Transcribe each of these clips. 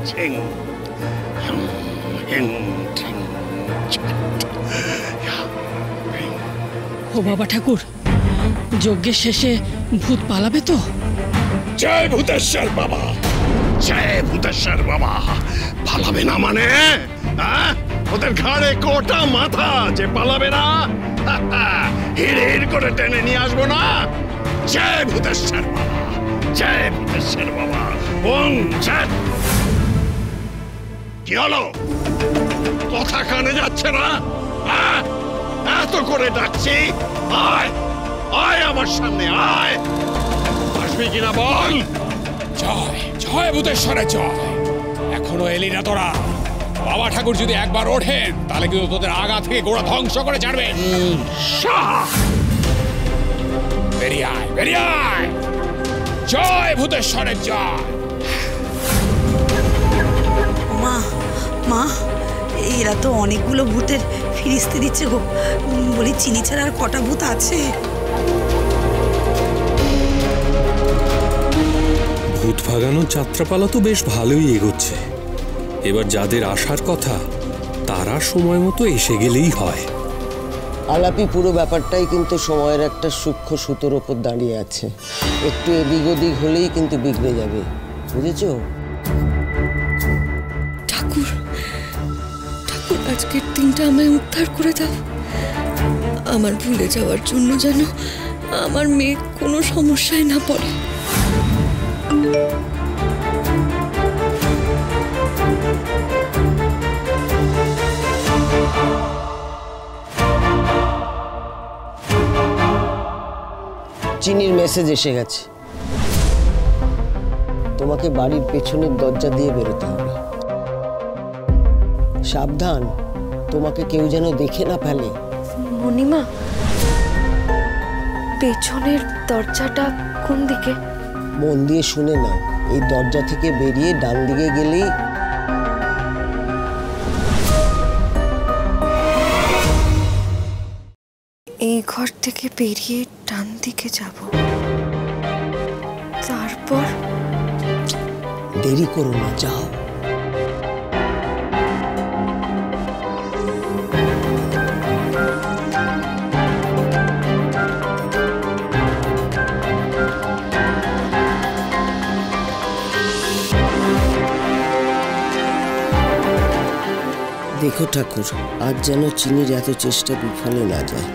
ছিং হিং ছিং। ও বাবা ঠাকুর, যজ্ঞের শেষে ভূত পালাবে তো? জয় ভূতেশ্বর বাবা, জয় ভূতেশ্বর বাবা। পালাবে না মানে? ওদের ঘাড়ে কোটা মাথা, যে পালাবে না হিড় হিড় করে টেনে নিয়ে আসবো না। জয় ভূতেশ্বর বাবা, জয় ভূতেশ্বর বাবা। ওং জয়। কি হলো, কথা কানে যাচ্ছে না? এত করে ডাকছি, আয় আয় আমার সামনে আয়। আসবি কিনা বল? জয় জয় ভূতেশ্বরের জয়। এখনো এলি না তোরা? বাবা ঠাকুর যদি একবার ওঠেন তাহলে কিন্তু তোদের আগা থেকে গোড়া ধ্বংস করে ছাড়বেন। বেরিয়ে আয়, বেরিয়ে আয়। জয় ভূতেশ্বরের জয়। মা মা, এরা তো অনেকগুলো ভূতের ফিরিস্তি দিচ্ছে গো। বলি চিনি ছাড়া আর কটা ভূত আছে? ভূত ভাগানোর যাত্রাপালা তো বেশ ভালোই এগোচ্ছে। এবার যাদের আসার কথা তারা সময় মতো এসে গেলেই হয়। আলাপি পুরো ব্যাপারটাই কিন্তু সময়ের একটা সূক্ষ্ম সুতোর ওপর দাঁড়িয়ে আছে। একটু এদিক ওদিক হলেই কিন্তু বিগড়ে যাবে, বুঝেছ? ঠাকুর ঠাকুর, আজকের দিনটা আমায় উদ্ধার করে দাও। আমার ভুলে যাওয়ার জন্য যেন আমার মেয়ে কোনো সমস্যায় না পড়ে। চিনির মেসেজ এসে গেছে। তোমাকে বাড়ির পেছনের দরজা দিয়ে বেরোতে হবে। সাবধান, তোমাকে কেউ যেন দেখে না ফেলে। মণিমা, পেছনের দরজাটা কোন দিকে? মন দিয়ে শুনে নাও। এই দরজা থেকে বেরিয়ে ডান দিকে গেলেই এই ঘর থেকে বেরিয়ে ডান দিকে যাব, তারপর? দেরি করো না, যাও। দেখো ঠাকুর, আজ যেন চিনির এত চেষ্টা বিফলে না যায়।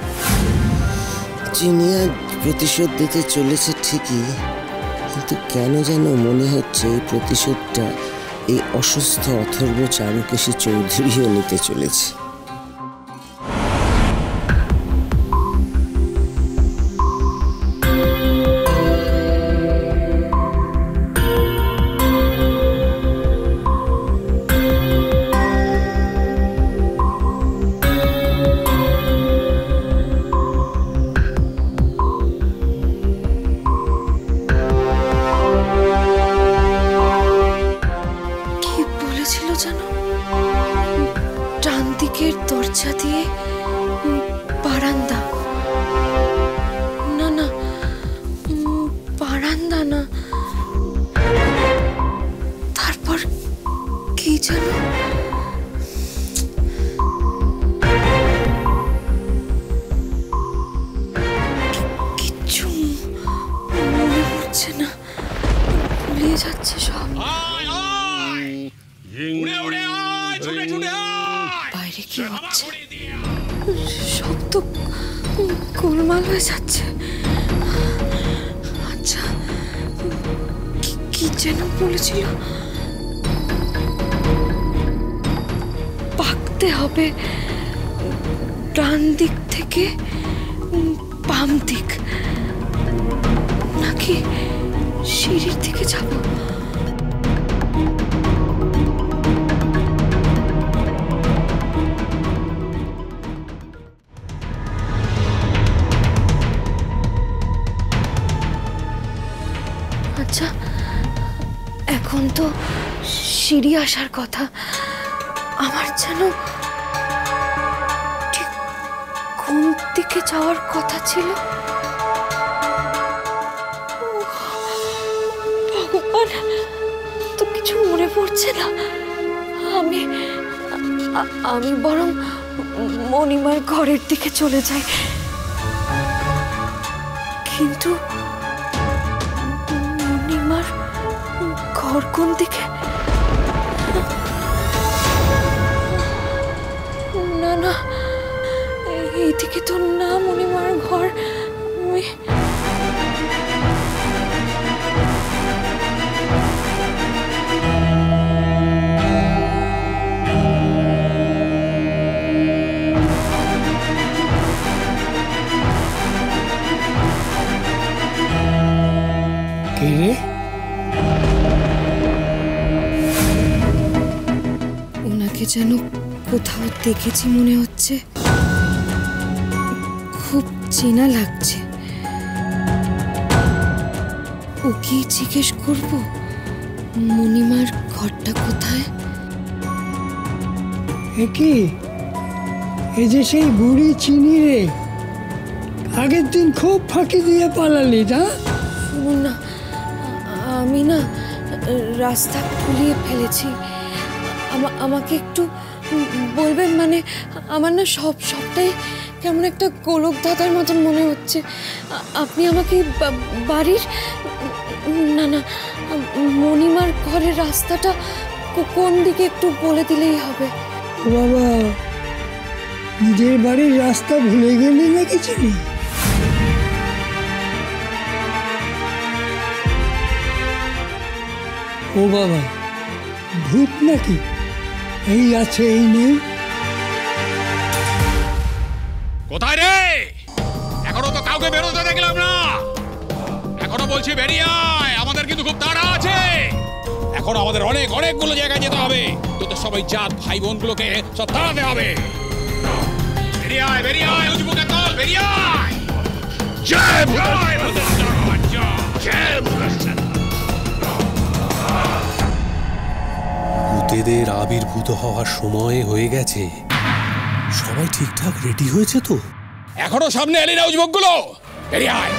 চিনি আজ প্রতিশোধ দিতে চলেছে ঠিকই, কিন্তু কেন যেন মনে হচ্ছে এই প্রতিশোধটা এই অসুস্থ অথর্ব চারুকেশী চৌধুরীও নিতে চলেছে। দরজা দিয়ে বারান্দা? না না, বারান্দা না। তারপর কি যেন কিচ্ছু মনে পড়ছে না, ভুলিয়ে যাচ্ছে সব। বাইরে কি হচ্ছে? সব তো গোলমাল হয়ে যাচ্ছে। আচ্ছা, কি যেন বলেছিল? পাকতে হবে ডান দিক থেকে বাম দিক, নাকি সিঁড়ির দিকে যাব? আচ্ছা, এখন তো সিঁড়ি আসার কথা। আমার যেন ঠিক কোন দিকে যাওয়ার কথা ছিল? ভগবান, তো কিছু মনে পড়ছে না। আমি বরং মণিমার ঘরের দিকে চলে যাই। কিন্তু মণিমার ঘর কোন দিকে? না না, এইদিকে তো না মণিমার ঘর। ওনাকে যেন কোথাও দেখেছি মনে হচ্ছে, খুব চেনা লাগছে। ওকে জিজ্ঞেস করব মণিমার ঘরটা কোথায়। কি এই যে সেই বুড়ি চিনি রে, আগের দিন খুব ফাঁকি দিয়ে পালালি না? শুনুন না, আমি না রাস্তা খুলিয়ে ফেলেছি। আমাকে একটু বলবেন, মানে আমার না সবটাই কেমন একটা গোলক ধাঁধার মতন মনে হচ্ছে। আপনি আমাকে বাড়ির না মণিমার ঘরের রাস্তাটা কোন দিকে একটু বলে দিলেই হবে। বাবা, নিজের বাড়ির রাস্তা ভুলে গেলি নাকি চিনি? ও বাবা, ভূত নাকি? এই আছে এই নেই। কোথায় রে? এখনো তো কাউকে বেরোতে দেখলাম না। এখনো বলছি বেরিয়ে আয়, আমাদের কিন্তু খুব তাড়া আছে। এখন আমাদের অনেকগুলো জায়গায় যেতে হবে। তোদের সবাই জাত ভাই বোনগুলোকে সব তাড়াতে হবে। বেরিয়ে আয় উজবুকে তল, বেরিয়ে আয়। জয় জয় ভূতেদের আবির্ভূত হওয়ার সময় হয়ে গেছে। সবাই ঠিকঠাক রেডি হয়েছে তো? এখনো সামনে এলি না উজবুকগুলো? বেরিয়ে আয়।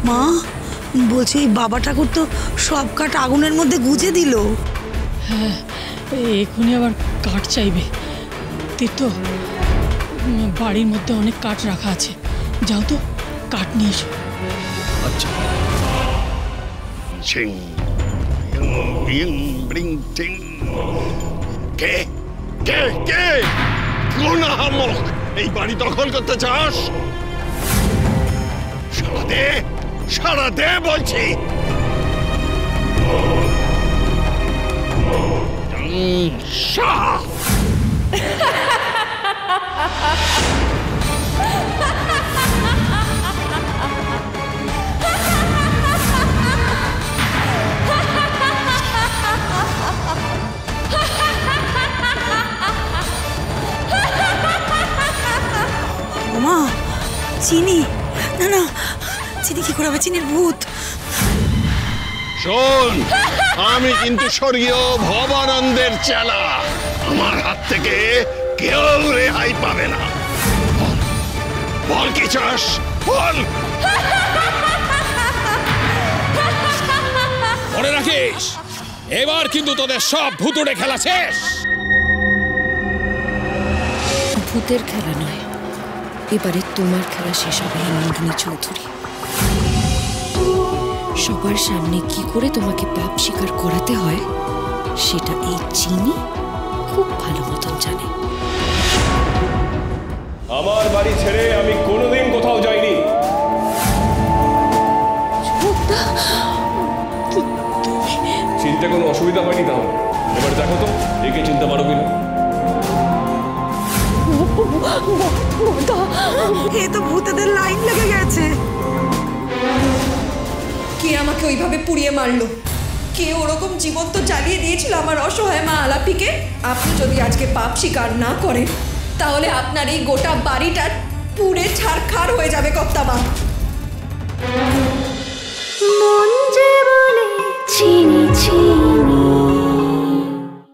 মা বলছি, এই বাবা ঠাকুর তো সব কাঠ আগুনের মধ্যে গুজে দিল। হ্যাঁ, এখনই আবার কাঠ চাইবে। তীর্থ, বাড়ির মধ্যে অনেক কাঠ রাখা আছে, যাও তো কাঠ নিয়ে এসো। আচ্ছা। ছিং ইং ব্রিং টিং। কে কে কে কোন আহাম্মক এই বাড়ি দখল করতে চাস? সারা দে বলছি। শাহ মা, চিনি না, চিনি কি করে হবে? চিনির ভূত। শোন, আমি কিন্তু স্বর্গীয় ভবানন্দের চেলা। আমার হাত থেকে কেউ রেহাই পাবে না। বল কি চাস, বল। মনে রাখিস, এবার কিন্তু তোদের সব ভুতুড়ে খেলা শেষ। ভূতের খেলা নয়, এবারে তোমার খেলা শেষ হবে নন্দিনী চৌধুরী। সবার সামনে কি করে তোমাকে পাপ স্বীকার করাতে হয় সেটা এই চিনি খুব ভালো মতন জানে। আমার বাড়ি ছেড়ে আমি কোনোদিন কোথাও যাইনি। চিনতে কোনো অসুবিধা হয়নি? তাহলে এবার দেখো তো একে চিনতে পারো কিনা। এ তো ভূতেদের লাইন লেগে গেছে। কে আমাকে ওইভাবে পুড়িয়ে মারলো? কে ওরকম জীবন্ত জ্বালিয়ে দিয়েছিল আমার অসহায় মা আলাপিকে? আপনি যদি আজকে পাপ স্বীকার না করেন তাহলে আপনার এই গোটা বাড়িটা পুড়ে ছারখার হয়ে যাবে কর্তামা। মন যে বলে চিনি চিনি